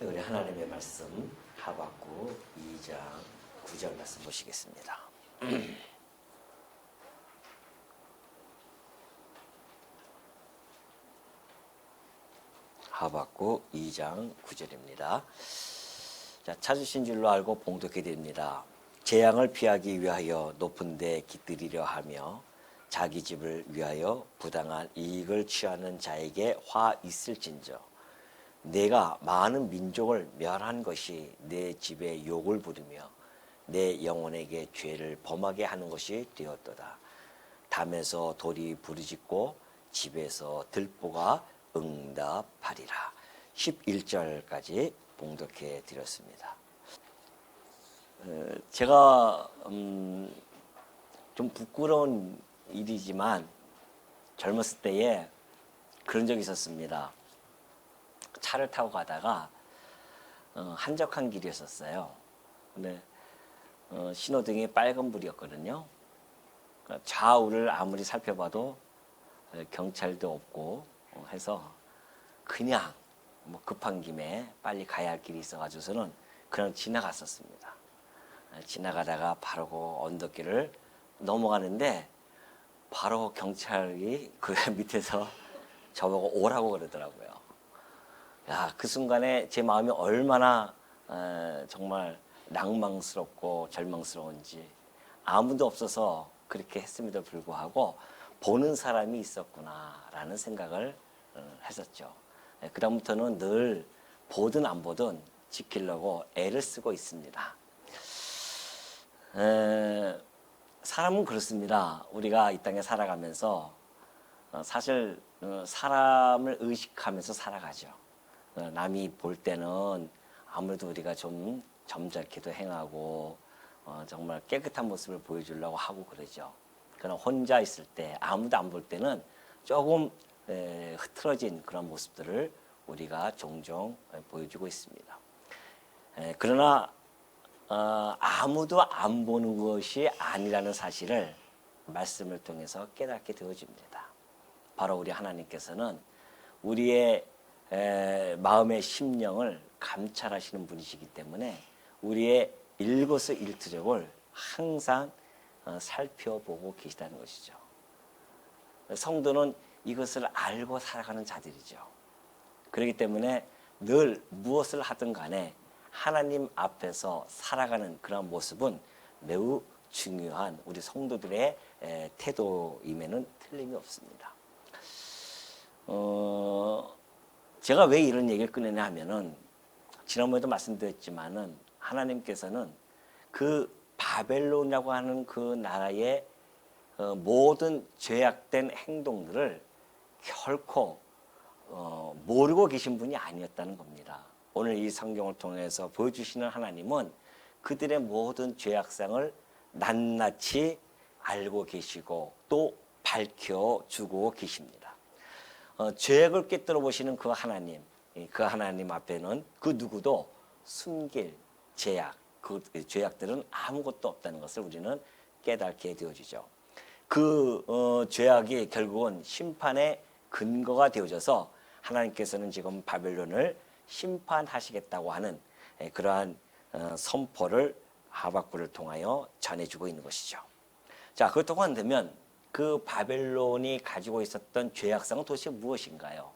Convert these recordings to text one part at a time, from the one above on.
우리 하나님의 말씀 하박국 2장 9절 말씀 보시겠습니다. 하박국 2장 9절입니다. 자, 찾으신 줄로 알고 봉독해 드립니다. 재앙을 피하기 위하여 높은 데 깃들이려 하며 자기 집을 위하여 부당한 이익을 취하는 자에게 화 있을진저 내가 많은 민족을 멸한 것이 내 집에 욕을 부르며 내 영혼에게 죄를 범하게 하는 것이 되었도다. 담에서 돌이 부르짖고 집에서 들보가 응답하리라. 11절까지 봉독해 드렸습니다. 제가 좀 부끄러운 일이지만 젊었을 때에 그런 적이 있었습니다. 차를 타고 가다가 한적한 길이었어요. 근데 신호등이 빨간불이었거든요. 그러니까 좌우를 아무리 살펴봐도 경찰도 없고 해서 그냥 뭐 급한 김에 빨리 가야 할 길이 있어가지고서는 그냥 지나갔었습니다. 지나가다가 바로 그 언덕길을 넘어가는데 바로 경찰이 그 밑에서 저보고 오라고 그러더라고요. 야, 그 순간에 제 마음이 얼마나 정말 낭망스럽고 절망스러운지. 아무도 없어서 그렇게 했음에도 불구하고 보는 사람이 있었구나라는 생각을 했었죠. 그 다음부터는 늘 보든 안 보든 지키려고 애를 쓰고 있습니다. 사람은 그렇습니다. 우리가 이 땅에 살아가면서 사실 사람을 의식하면서 살아가죠. 남이 볼 때는 아무래도 우리가 좀 점잖게도 행하고 정말 깨끗한 모습을 보여주려고 하고 그러죠. 그러나 혼자 있을 때 아무도 안 볼 때는 조금 흐트러진 그런 모습들을 우리가 종종 보여주고 있습니다. 그러나 아무도 안 보는 것이 아니라는 사실을 말씀을 통해서 깨닫게 되어집니다. 바로 우리 하나님께서는 우리의 마음의 심령을 감찰하시는 분이시기 때문에 우리의 일거수일투족을 항상 살펴보고 계시다는 것이죠. 성도는 이것을 알고 살아가는 자들이죠. 그렇기 때문에 늘 무엇을 하든 간에 하나님 앞에서 살아가는 그런 모습은 매우 중요한 우리 성도들의 태도임에는 틀림이 없습니다. 제가 왜 이런 얘기를 꺼내냐 하면은 지난번에도 말씀드렸지만은 하나님께서는 그 바벨론이라고 하는 그 나라의 모든 죄악된 행동들을 결코 모르고 계신 분이 아니었다는 겁니다. 오늘 이 성경을 통해서 보여주시는 하나님은 그들의 모든 죄악상을 낱낱이 알고 계시고 또 밝혀주고 계십니다. 죄악을 꿰뚫어 보시는 그 하나님 앞에는 그 누구도 숨길 죄악, 그 죄악들은 아무것도 없다는 것을 우리는 깨닫게 되어지죠. 그 죄악이 결국은 심판의 근거가 되어져서 하나님께서는 지금 바벨론을 심판하시겠다고 하는 그러한 선포를 하박국을 통하여 전해주고 있는 것이죠. 자, 그렇다고 한다면 그 바벨론이 가지고 있었던 죄악상은 도대체 무엇인가요?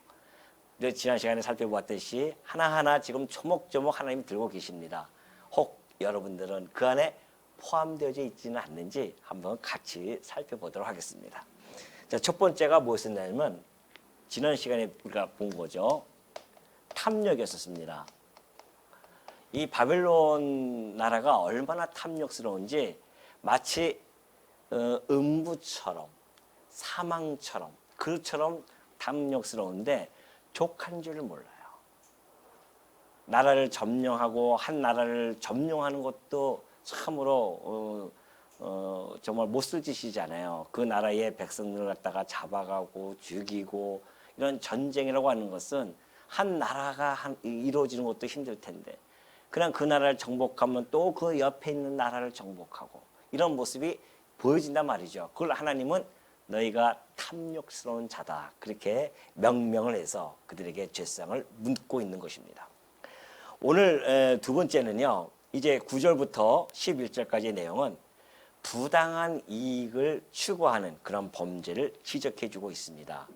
지난 시간에 살펴보았듯이 하나하나 지금 조목조목 하나님이 들고 계십니다. 혹 여러분들은 그 안에 포함되어져 있지는 않는지 한번 같이 살펴보도록 하겠습니다. 자, 첫 번째가 무엇이었냐면 지난 시간에 우리가 본 거죠. 탐욕이었습니다. 이 바벨론 나라가 얼마나 탐욕스러운지 마치 음부처럼 사망처럼 그처럼 탐욕스러운데 족한 줄을 몰라요. 나라를 점령하고 한 나라를 점령하는 것도 참으로 정말 못쓸 짓이잖아요. 그 나라의 백성들을 갖다가 잡아가고 죽이고 이런 전쟁이라고 하는 것은 한 나라가 이루어지는 것도 힘들 텐데 그냥 그 나라를 정복하면 또 그 옆에 있는 나라를 정복하고 이런 모습이 보여진단 말이죠. 그걸 하나님은 너희가 탐욕스러운 자다 그렇게 명명을 해서 그들에게 죄상을 묻고 있는 것입니다. 오늘 두 번째는요. 이제 9절부터 11절까지의 내용은 부당한 이익을 추구하는 그런 범죄를 지적해 주고 있습니다.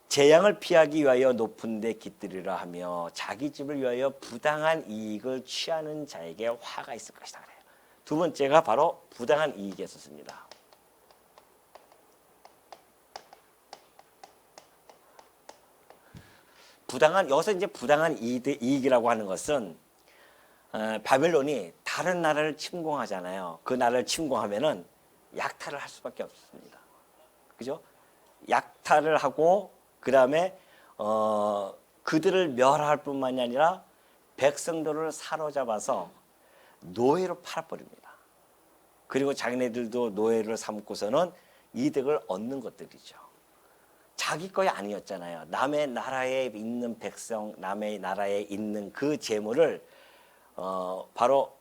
재앙을 피하기 위하여 높은 데 깃들이라 하며 자기 집을 위하여 부당한 이익을 취하는 자에게 화가 있을 것이다 그래요. 두 번째가 바로 부당한 이익이었습니다. 여기서 이제 부당한 이익이라고 하는 것은 바벨론이 다른 나라를 침공하잖아요. 그 나라를 침공하면은 약탈을 할 수밖에 없습니다. 그죠? 약탈을 하고 그 다음에 그들을 멸할 뿐만이 아니라 백성들을 사로잡아서 노예로 팔아버립니다. 그리고 자기네들도 노예를 삼고서는 이득을 얻는 것들이죠. 자기 거이 아니었잖아요. 남의 나라에 있는 백성, 남의 나라에 있는 그 재물을 바로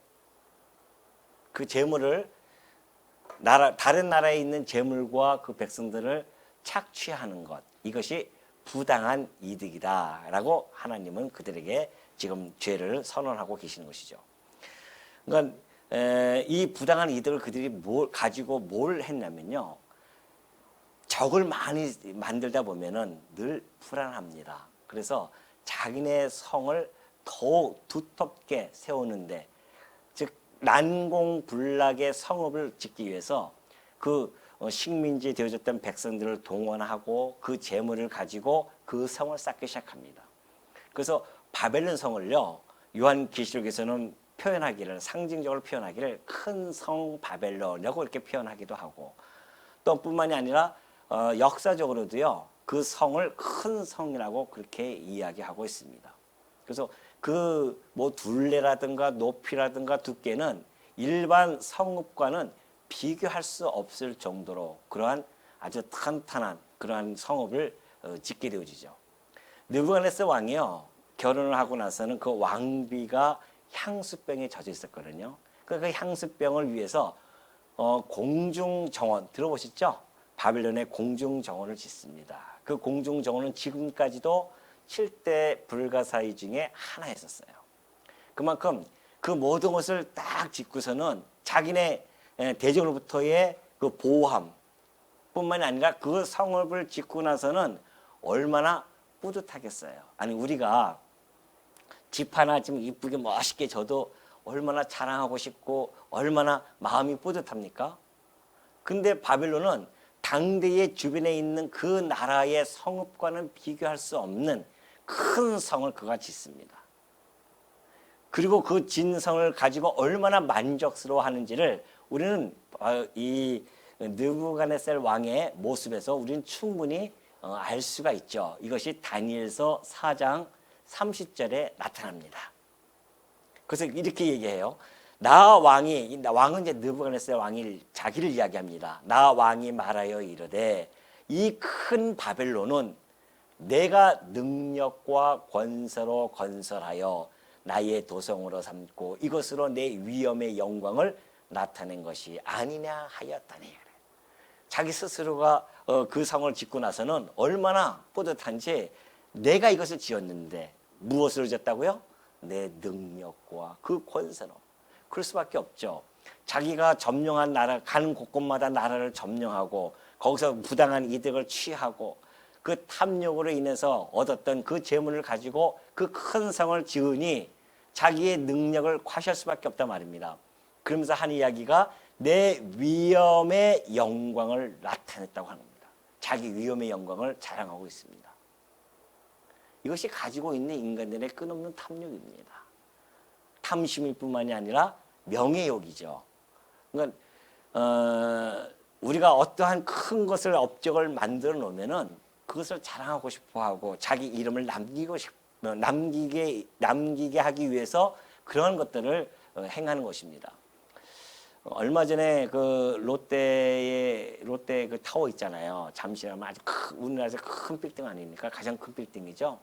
그 재물을 다른 나라에 있는 재물과 그 백성들을 착취하는 것, 이것이 부당한 이득이다라고 하나님은 그들에게 지금 죄를 선언하고 계시는 것이죠. 그러니까 이 부당한 이득을 그들이 가지고 뭘 했냐면요. 적을 많이 만들다 보면은 늘 불안합니다. 그래서 자기네 성을 더욱 두텁게 세우는데, 즉 난공불락의 성읍을 짓기 위해서 그 식민지 되어졌던 백성들을 동원하고 그 재물을 가지고 그 성을 쌓기 시작합니다. 그래서 바벨론 성을요, 요한계시록에서는 상징적으로 표현하기를 큰 성 바벨론이라고 이렇게 표현하기도 하고, 또 뿐만이 아니라 역사적으로도요, 그 성을 큰 성이라고 그렇게 이야기하고 있습니다. 그래서 그 뭐 둘레라든가 높이라든가 두께는 일반 성읍과는 비교할 수 없을 정도로 그러한 아주 탄탄한 그러한 성읍을 짓게 되어지죠. 느부갓네살 왕이요, 결혼을 하고 나서는 그 왕비가 향수병에 젖어 있었거든요. 그 향수병을 위해서 공중정원 들어보셨죠? 바벨론의 공중정원을 짓습니다. 그 공중정원은 지금까지도 7대 불가사의 중에 하나였었어요. 그만큼 그 모든 것을 딱 짓고서는 자기네 대적으로부터의 그 보호함 뿐만이 아니라 그 성읍을 짓고 나서는 얼마나 뿌듯하겠어요. 아니, 우리가 집 하나 지금 이쁘게 멋있게 져도 얼마나 자랑하고 싶고 얼마나 마음이 뿌듯합니까? 근데 바벨론은 당대의 주변에 있는 그 나라의 성읍과는 비교할 수 없는 큰 성을 그가 짓습니다. 그리고 그 진성을 가지고 얼마나 만족스러워 하는지를 우리는 이 느부갓네살 왕의 모습에서 우리는 충분히 알 수가 있죠. 이것이 다니엘서 4장 30절에 나타납니다. 그래서 이렇게 얘기해요. 왕은 이제 느부갓네살 왕이 자기를 이야기합니다. 나 왕이 말하여 이르되 이 큰 바벨론은 내가 능력과 권세로 건설하여 나의 도성으로 삼고 이것으로 내 위엄의 영광을 나타낸 것이 아니냐 하였다니. 자기 스스로가 그 성을 짓고 나서는 얼마나 뿌듯한지, 내가 이것을 지었는데 무엇으로 지었다고요? 내 능력과 그 권세로. 그럴 수밖에 없죠. 자기가 점령한 나라, 가는 곳곳마다 나라를 점령하고 거기서 부당한 이득을 취하고 그 탐욕으로 인해서 얻었던 그 재물을 가지고 그 큰 성을 지으니 자기의 능력을 과시할 수밖에 없단 말입니다. 그러면서 한 이야기가 내 위엄의 영광을 나타냈다고 하는 겁니다. 자기 위엄의 영광을 자랑하고 있습니다. 이것이 가지고 있는 인간들의 끝없는 탐욕입니다. 탐심일 뿐만이 아니라 명예욕이죠. 그러니까 우리가 어떠한 큰 것을 업적을 만들어 놓으면은 그것을 자랑하고 싶어하고 자기 이름을 남기게 하기 위해서 그런 것들을 행하는 것입니다. 얼마 전에 그 롯데 그 타워 있잖아요. 잠실하면 아주 우리나라에서 큰 빌딩 아닙니까? 가장 큰 빌딩이죠.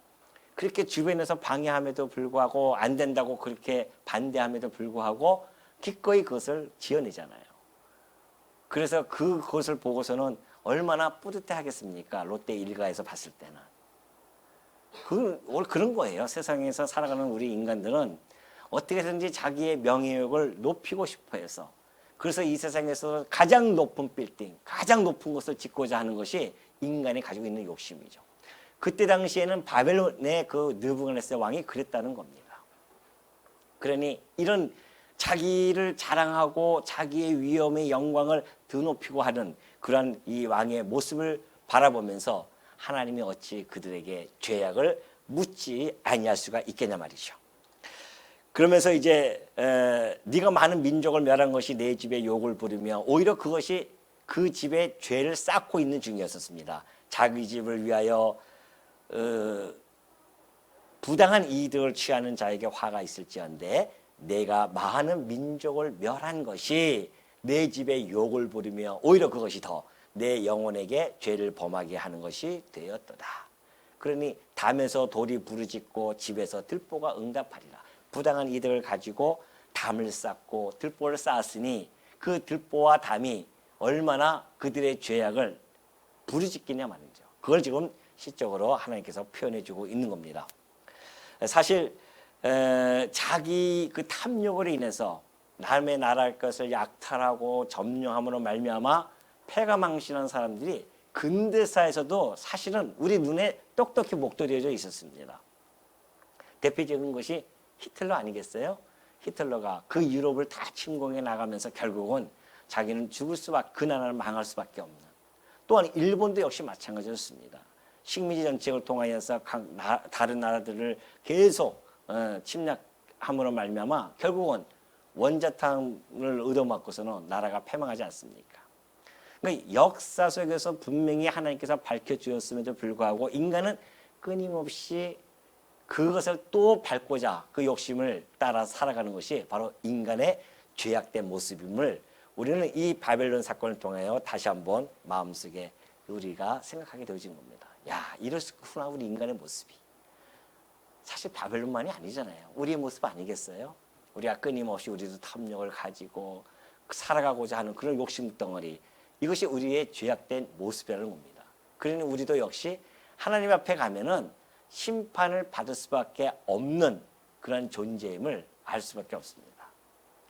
그렇게 주변에서 방해함에도 불구하고 안 된다고 그렇게 반대함에도 불구하고 기꺼이 그것을 지어내잖아요. 그래서 그것을 보고서는 얼마나 뿌듯해 하겠습니까? 롯데 일가에서 봤을 때는. 원래 그런 거예요. 세상에서 살아가는 우리 인간들은 어떻게든지 자기의 명예욕을 높이고 싶어 해서, 그래서 이 세상에서 가장 높은 빌딩, 가장 높은 것을 짓고자 하는 것이 인간이 가지고 있는 욕심이죠. 그때 당시에는 바벨론의 그 느부갓네살 왕이 그랬다는 겁니다. 그러니 이런 자기를 자랑하고 자기의 위엄의 영광을 드높이고 하는 그러한 이 왕의 모습을 바라보면서 하나님이 어찌 그들에게 죄악을 묻지 아니할 수가 있겠냐 말이죠. 그러면서 이제 네가 많은 민족을 멸한 것이 내 집에 욕을 부르며, 오히려 그것이 그 집에 죄를 쌓고 있는 중이었습니다. 자기 집을 위하여 부당한 이득을 취하는 자에게 화가 있을지언데 내가 많은 민족을 멸한 것이 내 집에 욕을 부르며 오히려 그것이 더 내 영혼에게 죄를 범하게 하는 것이 되었도다. 그러니 담에서 돌이 부르짖고 집에서 들보가 응답하리라. 부당한 이득을 가지고 담을 쌓고 들보를 쌓았으니 그 들보와 담이 얼마나 그들의 죄악을 부르짖기냐 말이죠. 그걸 지금 시적으로 하나님께서 표현해주고 있는 겁니다. 사실 자기 그 탐욕으로 인해서 남의 나라의 것을 약탈하고 점령함으로 말미암아 패가 망신한 사람들이 근대사에서도 사실은 우리 눈에 똑똑히 목도려져 있었습니다. 대표적인 것이 히틀러 아니겠어요? 히틀러가 그 유럽을 다 침공해 나가면서 결국은 자기는 죽을 수밖에, 그 나라를 망할 수밖에 없는. 또한 일본도 역시 마찬가지였습니다. 식민지 정책을 통하여서 다른 나라들을 계속 침략함으로 말미암아 결국은 원자탄을 얻어맞고서는 나라가 패망하지 않습니까? 그러니까 역사 속에서 분명히 하나님께서 밝혀주었음에도 불구하고 인간은 끊임없이 그것을 또 밟고자 그 욕심을 따라 살아가는 것이 바로 인간의 죄악된 모습임을 우리는 이 바벨론 사건을 통하여 다시 한번 마음속에 우리가 생각하게 되어진 겁니다. 야, 이렇구나 우리 인간의 모습이. 사실 바벨론만이 아니잖아요. 우리의 모습 아니겠어요? 우리가 끊임없이 우리도 탐욕을 가지고 살아가고자 하는 그런 욕심 덩어리, 이것이 우리의 죄악된 모습이라는 겁니다. 그러니 우리도 역시 하나님 앞에 가면은 심판을 받을 수밖에 없는 그런 존재임을 알 수밖에 없습니다.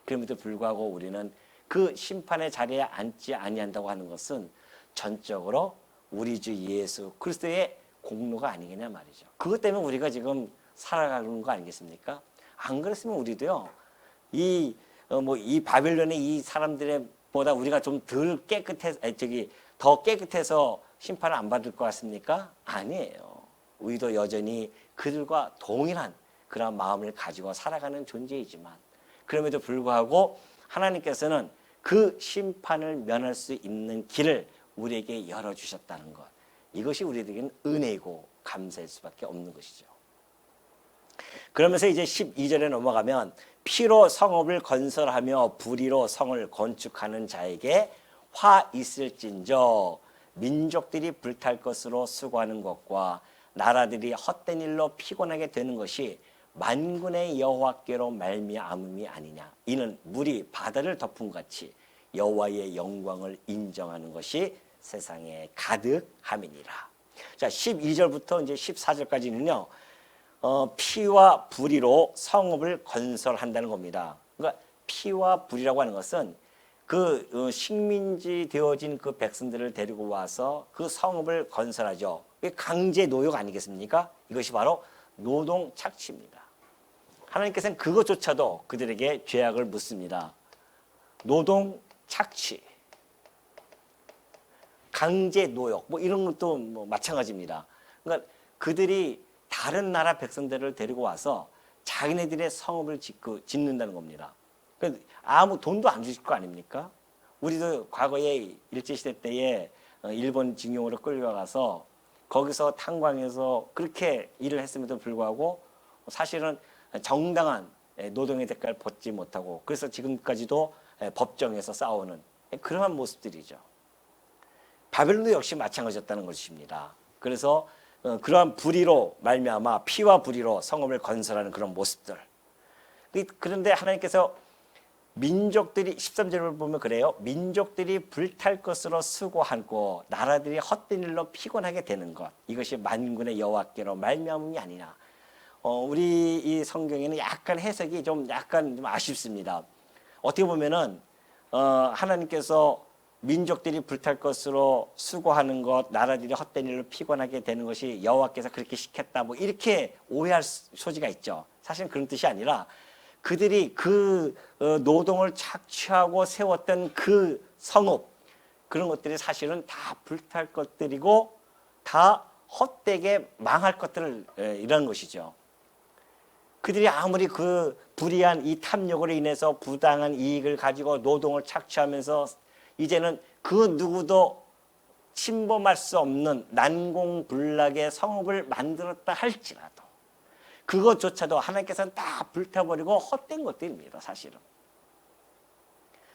그럼에도 불구하고 우리는 그 심판의 자리에 앉지 아니한다고 하는 것은 전적으로 우리 주 예수 그리스도의 공로가 아니겠냐 말이죠. 그것 때문에 우리가 지금 살아가는 거 아니겠습니까? 안 그랬으면 우리도요, 이 바벨론의 이 사람들의 보다 우리가 좀 덜 더 깨끗해서 심판을 안 받을 것 같습니까? 아니에요. 우리도 여전히 그들과 동일한 그런 마음을 가지고 살아가는 존재이지만, 그럼에도 불구하고 하나님께서는 그 심판을 면할 수 있는 길을 우리에게 열어주셨다는 것, 이것이 우리에게는 은혜이고 감사할 수밖에 없는 것이죠. 그러면서 이제 12절에 넘어가면 피로 성읍을 건설하며 불의로 성을 건축하는 자에게 화 있을진저 민족들이 불탈 것으로 수고하는 것과 나라들이 헛된 일로 피곤하게 되는 것이 만군의 여호와께로 말미암음이 아니냐. 이는 물이 바다를 덮은 같이 여호와의 영광을 인정하는 것이 세상에 가득함이니라. 자, 12절부터 이제 14절까지는요. 피와 불의로 성읍을 건설한다는 겁니다. 그러니까 피와 불의라고 하는 것은 그 식민지 되어진 그 백성들을 데리고 와서 그 성읍을 건설하죠. 강제 노역 아니겠습니까? 이것이 바로 노동 착취입니다. 하나님께서는 그것조차도 그들에게 죄악을 묻습니다. 노동 착취, 강제 노역, 이런 것도 마찬가지입니다. 그러니까 그들이 다른 나라 백성들을 데리고 와서 자기네들의 성읍을 짓는다는 겁니다. 그러니까 아무 돈도 안 주실 거 아닙니까? 우리도 과거에 일제시대 때에 일본 징용으로 끌려가서 거기서 탄광에서 그렇게 일을 했음에도 불구하고 사실은 정당한 노동의 대가를 받지 못하고, 그래서 지금까지도 법정에서 싸우는 그러한 모습들이죠. 바벨론도 역시 마찬가지였다는 것입니다. 그래서 그러한 불의로 말미암아 피와 불의로 성읍을 건설하는 그런 모습들. 그런데 하나님께서 민족들이 13절을 보면 그래요. 민족들이 불탈 것으로 수고하고 나라들이 헛된 일로 피곤하게 되는 것. 이것이 만군의 여호와께로 말미암음이 아니냐. 우리 이 성경에는 약간 해석이 좀 아쉽습니다. 어떻게 보면은 하나님께서 민족들이 불탈 것으로 수고하는 것, 나라들이 헛된 일로 피곤하게 되는 것이 여호와께서 그렇게 시켰다. 뭐 이렇게 오해할 소지가 있죠. 사실은 그런 뜻이 아니라 그들이 그 노동을 착취하고 세웠던 그 성읍, 그런 것들이 사실은 다 불탈 것들이고 다 헛되게 망할 것들을 이런 것이죠. 그들이 아무리 그 불의한 이 탐욕으로 인해서 부당한 이익을 가지고 노동을 착취하면서 이제는 그 누구도 침범할 수 없는 난공불락의 성읍을 만들었다 할지라도 그것조차도 하나님께서는 다 불타버리고 헛된 것들입니다. 사실은.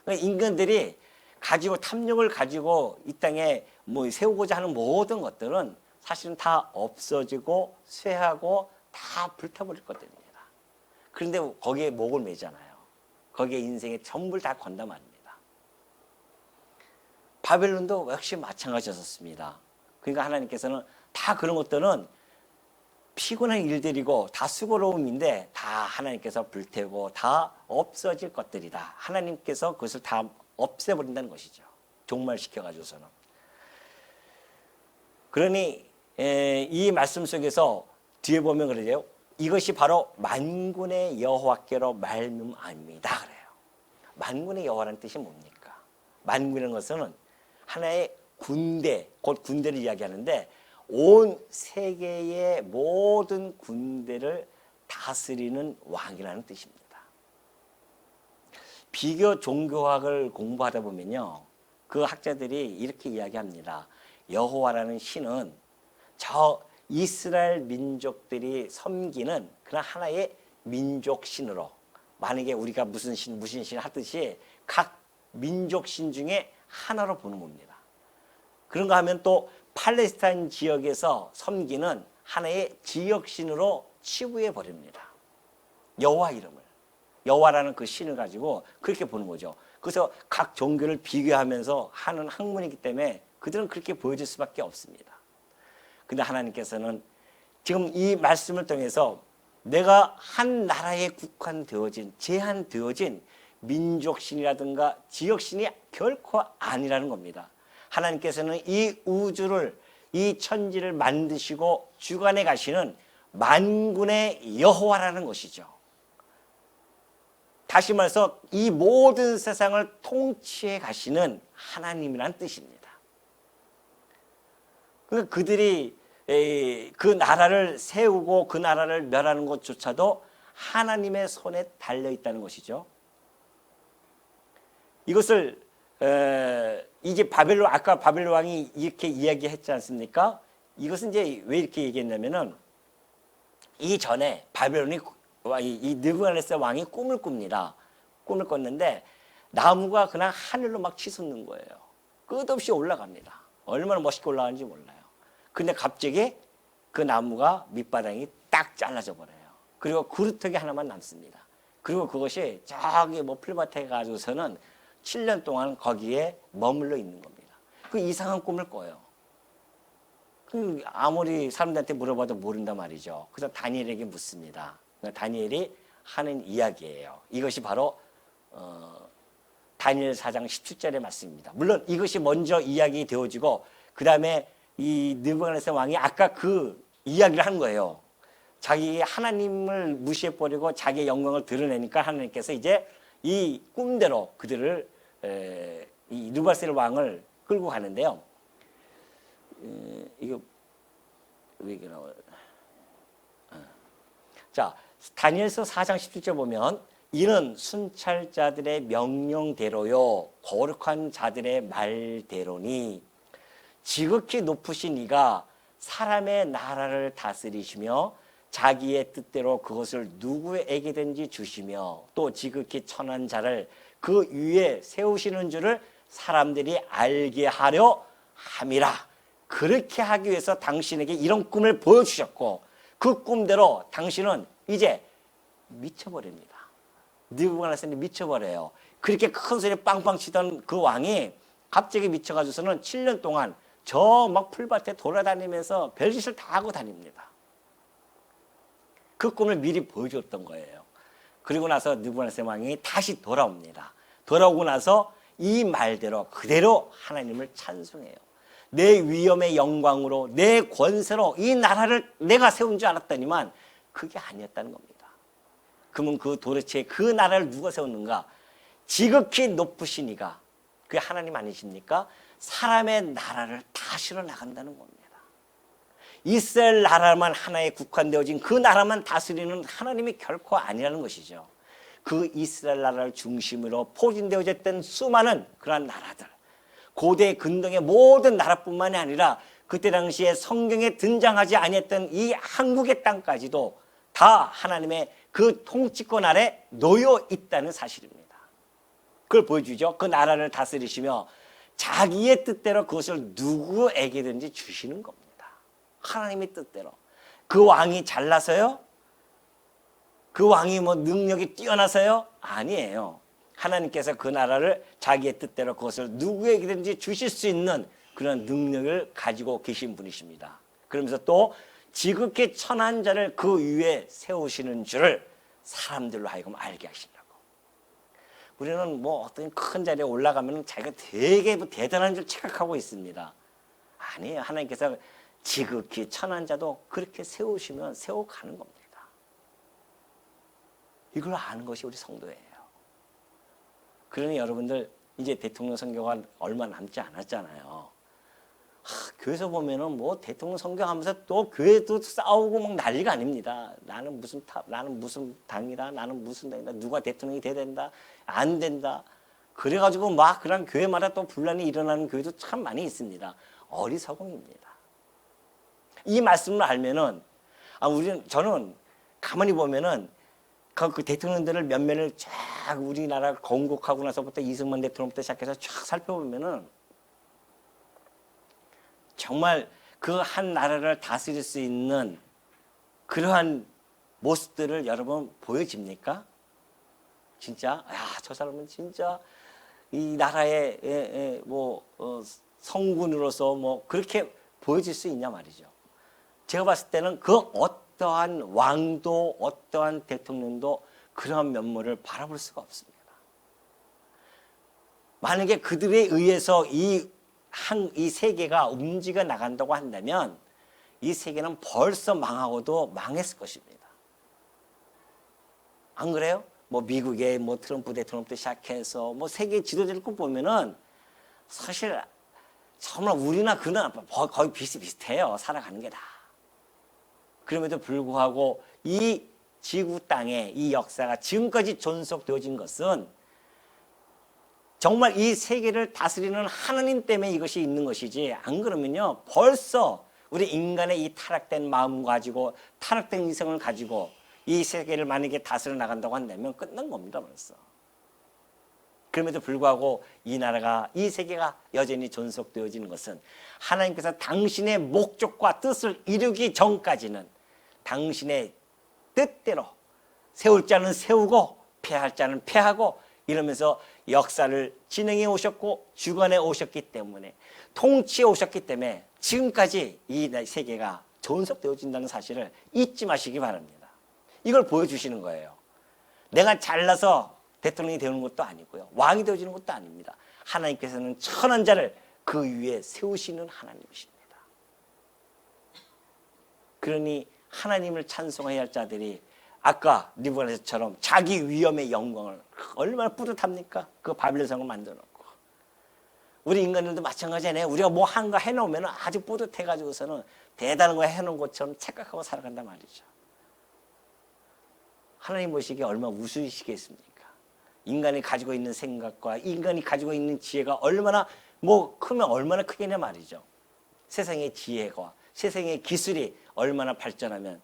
그러니까 인간들이 가지고 탐욕을 가지고 이 땅에 뭐 세우고자 하는 모든 것들은 사실은 다 없어지고 쇠하고 다 불타버릴 것들입니다. 그런데 거기에 목을 매잖아요. 거기에 인생의 전부를 다 건다 말입니다. 바벨론도 역시 마찬가지였습니다. 그러니까 하나님께서는 다 그런 것들은 피곤한 일들이고 다 수고로움인데 다 하나님께서 불태우고 다 없어질 것들이다. 하나님께서 그것을 다 없애버린다는 것이죠. 종말시켜가지고서는. 그러니 이 말씀 속에서 뒤에 보면 그러죠. 이것이 바로 만군의 여호와께로 말미암습니다. 그래요. 만군의 여호와라는 뜻이 뭡니까? 만군이라는 것은 하나의 군대, 곧 군대를 이야기하는데 온 세계의 모든 군대를 다스리는 왕이라는 뜻입니다. 비교 종교학을 공부하다 보면요, 그 학자들이 이렇게 이야기합니다. 여호와라는 신은 저 이스라엘 민족들이 섬기는 그런 하나의 민족 신으로, 만약에 우리가 무슨 신 하듯이 각 민족 신 중에 하나로 보는 겁니다. 그런가 하면 또 팔레스타인 지역에서 섬기는 하나의 지역신으로 치부해 버립니다. 여호와 이름을. 여호와라는 그 신을 가지고 그렇게 보는 거죠. 그래서 각 종교를 비교하면서 하는 학문이기 때문에 그들은 그렇게 보여줄 수밖에 없습니다. 근데 하나님께서는 지금 이 말씀을 통해서 내가 한 나라에 국한되어진, 제한되어진 민족신이라든가 지역신이 결코 아니라는 겁니다. 하나님께서는 이 우주를, 이 천지를 만드시고 주관해 가시는 만군의 여호와라는 것이죠. 다시 말해서 이 모든 세상을 통치해 가시는 하나님이라는 뜻입니다. 그러니까 그들이 그 나라를 세우고 그 나라를 멸하는 것조차도 하나님의 손에 달려 있다는 것이죠. 이것을 이제 아까 바벨론 왕이 이렇게 이야기했지 않습니까? 이것은 이제 왜 이렇게 얘기했냐면은 이전에 바벨론이 이 느부갓네살 왕이 꿈을 꿉니다. 꿈을 꿨는데 나무가 그냥 하늘로 막 치솟는 거예요. 끝없이 올라갑니다. 얼마나 멋있게 올라가는지 몰라요. 근데 갑자기 그 나무가 밑바닥이 딱 잘라져 버려요. 그리고 그루터기 하나만 남습니다. 그리고 그것이 저기 뭐 풀밭에 가지고서는 7년 동안 거기에 머물러 있는 겁니다. 그 이상한 꿈을 꿔요. 아무리 사람들한테 물어봐도 모른단 말이죠. 그래서 다니엘에게 묻습니다. 다니엘이 하는 이야기예요. 이것이 바로 다니엘 4장 17절의 말씀입니다. 물론 이것이 먼저 이야기 되어지고 그 다음에 이 느부갓네살 왕이 아까 그 이야기를 한 거예요. 자기 하나님을 무시해버리고 자기의 영광을 드러내니까 하나님께서 이제 이 꿈대로 그들을 이 느부갓네살 왕을 끌고 가는데요. 이거 왜 이게 나와요? 자, 다니엘서 4장 17절 보면 이는 순찰자들의 명령대로요 거룩한 자들의 말대로니 지극히 높으신 이가 사람의 나라를 다스리시며 자기의 뜻대로 그것을 누구에게든지 주시며 또 지극히 천한 자를 그 위에 세우시는 줄을 사람들이 알게 하려 함이라. 그렇게 하기 위해서 당신에게 이런 꿈을 보여주셨고 그 꿈대로 당신은 이제 미쳐버립니다. 느부갓네살이 미쳐버려요. 그렇게 큰 소리 빵빵 치던 그 왕이 갑자기 미쳐가지고서는 7년 동안 저 막 풀밭에 돌아다니면서 별짓을 다 하고 다닙니다. 그 꿈을 미리 보여줬던 거예요. 그리고 나서 느부갓네살 왕이 다시 돌아옵니다. 돌아오고 나서 이 말대로 그대로 하나님을 찬송해요. 내 위엄의 영광으로 내 권세로 이 나라를 내가 세운 줄 알았더니만 그게 아니었다는 겁니다. 그러면 그 도대체 그 나라를 누가 세웠는가? 지극히 높으신 이가, 그게 하나님 아니십니까? 사람의 나라를 다스려 나간다는 겁니다. 이스라엘 나라만 하나에 국한되어진 그 나라만 다스리는 하나님이 결코 아니라는 것이죠. 그 이스라엘 나라를 중심으로 포진되어졌던 수많은 그러한 나라들, 고대 근동의 모든 나라뿐만이 아니라 그때 당시에 성경에 등장하지 아니했던 이 한국의 땅까지도 다 하나님의 그 통치권 아래 놓여 있다는 사실입니다. 그걸 보여주죠. 그 나라를 다스리시며 자기의 뜻대로 그것을 누구에게든지 주시는 겁니다. 하나님의 뜻대로. 그 왕이 잘나서요? 그 왕이 뭐 능력이 뛰어나서요? 아니에요. 하나님께서 그 나라를 자기의 뜻대로 그것을 누구에게든지 주실 수 있는 그런 능력을 가지고 계신 분이십니다. 그러면서 또 지극히 천한 자를 그 위에 세우시는 줄을 사람들로 하여금 알게 하신다고. 우리는 뭐 어떤 큰 자리에 올라가면 자기가 되게 대단한 줄 착각하고 있습니다. 아니에요. 하나님께서 지극히 천한 자도 그렇게 세우시면 세워가는 겁니다. 이걸 아는 것이 우리 성도예요. 그러니 여러분들 이제 대통령 선거가 얼마 남지 않았잖아요. 교회에서 보면은 뭐 대통령 선거하면서 또 교회도 싸우고 막 난리가 아닙니다. 나는 무슨 당이다, 나는 무슨 당이다, 누가 대통령이 돼야 된다, 안 된다. 그래가지고 막 그런 교회마다 또 분란이 일어나는 교회도 참 많이 있습니다. 어리석음입니다. 이 말씀을 알면은 저는 가만히 보면은 그 대통령들을 면면을 쫙 우리나라 건국하고 나서부터 이승만 대통령부터 시작해서 쫙 살펴보면은 정말 그 한 나라를 다스릴 수 있는 그러한 모습들을 여러분 보여집니까? 진짜 저 사람은 진짜 이 나라의 성군으로서 뭐 그렇게 보여질 수 있냐 말이죠. 제가 봤을 때는 그 어떠한 왕도 어떠한 대통령도 그러한 면모를 바라볼 수가 없습니다. 만약에 그들에 의해서 이 세계가 움직여 나간다고 한다면 이 세계는 벌써 망하고도 망했을 것입니다. 안 그래요? 뭐 미국의 뭐 트럼프 대통령부터 시작해서 뭐 세계 지도자를 꼭 보면은 사실 정말 우리나 그나 거의 비슷비슷해요. 살아가는 게 다. 그럼에도 불구하고 이 지구 땅에 이 역사가 지금까지 존속되어진 것은 정말 이 세계를 다스리는 하나님 때문에 이것이 있는 것이지, 안 그러면요 벌써 우리 인간의 이 타락된 마음 가지고 타락된 이성을 가지고 이 세계를 만약에 다스려 나간다고 한다면 끝난 겁니다 벌써. 그럼에도 불구하고 이 나라가 이 세계가 여전히 존속되어지는 것은 하나님께서 당신의 목적과 뜻을 이루기 전까지는 당신의 뜻대로 세울 자는 세우고 패할 자는 패하고 이러면서 역사를 진행해 오셨고 주관해 오셨기 때문에, 통치해 오셨기 때문에 지금까지 이 세계가 존속되어진다는 사실을 잊지 마시기 바랍니다. 이걸 보여주시는 거예요. 내가 잘나서 대통령이 되는 것도 아니고요, 왕이 되어지는 것도 아닙니다. 하나님께서는 천한 자를 그 위에 세우시는 하나님이십니다. 그러니 하나님을 찬송해야 할 자들이 아까 느부갓네살처럼 자기 위엄의 영광을, 얼마나 뿌듯합니까? 그 바빌론 성을 만들어 놓고. 우리 인간들도 마찬가지잖아요. 우리가 뭐 한가 해놓으면 아주 뿌듯해가지고서는 대단한 거 해놓은 것처럼 착각하고 살아간단 말이죠. 하나님 보시기에 얼마나 우스우시겠습니까? 인간이 가지고 있는 생각과 인간이 가지고 있는 지혜가 얼마나 크면 얼마나 크겠냐 말이죠. 세상의 지혜가, 세상의 기술이 얼마나 발전하면,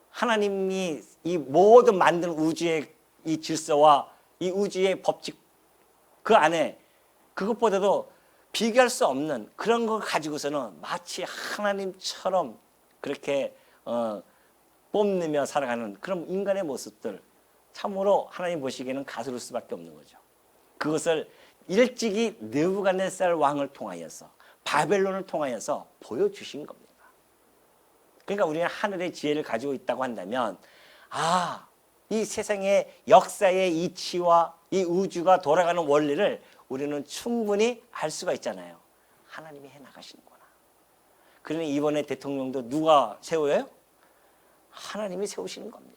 하나님이 이 모든 만든 우주의 이 질서와 이 우주의 법칙 그 안에 그것보다도 비교할 수 없는 그런 걸 가지고서는 마치 하나님처럼 그렇게 뽐내며 살아가는 그런 인간의 모습들, 참으로 하나님 보시기에는 가스로울 수밖에 없는 거죠. 그것을 일찍이 느부갓네살 왕을 통하여서 바벨론을 통하여서 보여주신 겁니다. 그러니까 우리는 하늘의 지혜를 가지고 있다고 한다면 이 세상의 역사의 이치와 이 우주가 돌아가는 원리를 우리는 충분히 알 수가 있잖아요. 하나님이 해나가시는구나. 그러니 이번에 대통령도 누가 세워요? 하나님이 세우시는 겁니다.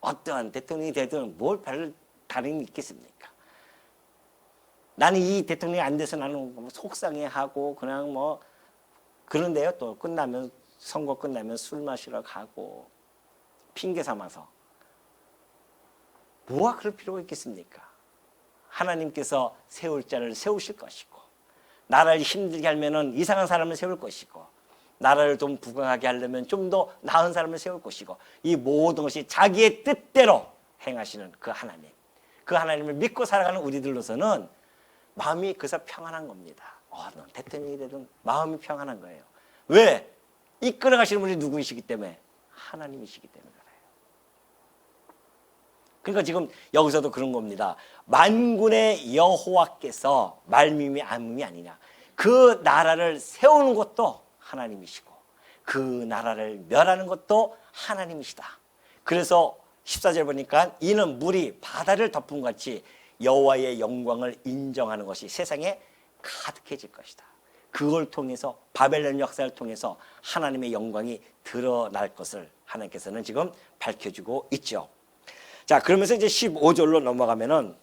어떠한 대통령이 되든 뭘 별 다름이 있겠습니까? 나는 이 대통령이 안 돼서 나는 속상해하고 그냥 뭐 그런데요. 또 끝나면 선거 끝나면 술 마시러 가고 핑계 삼아서 뭐가 그럴 필요가 있겠습니까? 하나님께서 세울 자를 세우실 것이고 나라를 힘들게 하면은 이상한 사람을 세울 것이고 나라를 좀 부강하게 하려면 좀 더 나은 사람을 세울 것이고 이 모든 것이 자기의 뜻대로 행하시는 그 하나님, 그 하나님을 믿고 살아가는 우리들로서는 마음이 그래서 평안한 겁니다. 대통령이 되든 마음이 평안한 거예요. 왜? 이끌어 가시는 분이 누구이시기 때문에? 하나님이시기 때문에 그래요. 그러니까 지금 여기서도 그런 겁니다. 만군의 여호와께서 말미암이 암음이 아니냐. 그 나라를 세우는 것도 하나님이시고 그 나라를 멸하는 것도 하나님이시다. 그래서 14절 보니까 이는 물이 바다를 덮은 같이 여호와의 영광을 인정하는 것이 세상에 가득해질 것이다. 그걸 통해서 바벨론 역사를 통해서 하나님의 영광이 드러날 것을 하나님께서는 지금 밝혀주고 있죠. 자, 그러면서 이제 15절로 넘어가면은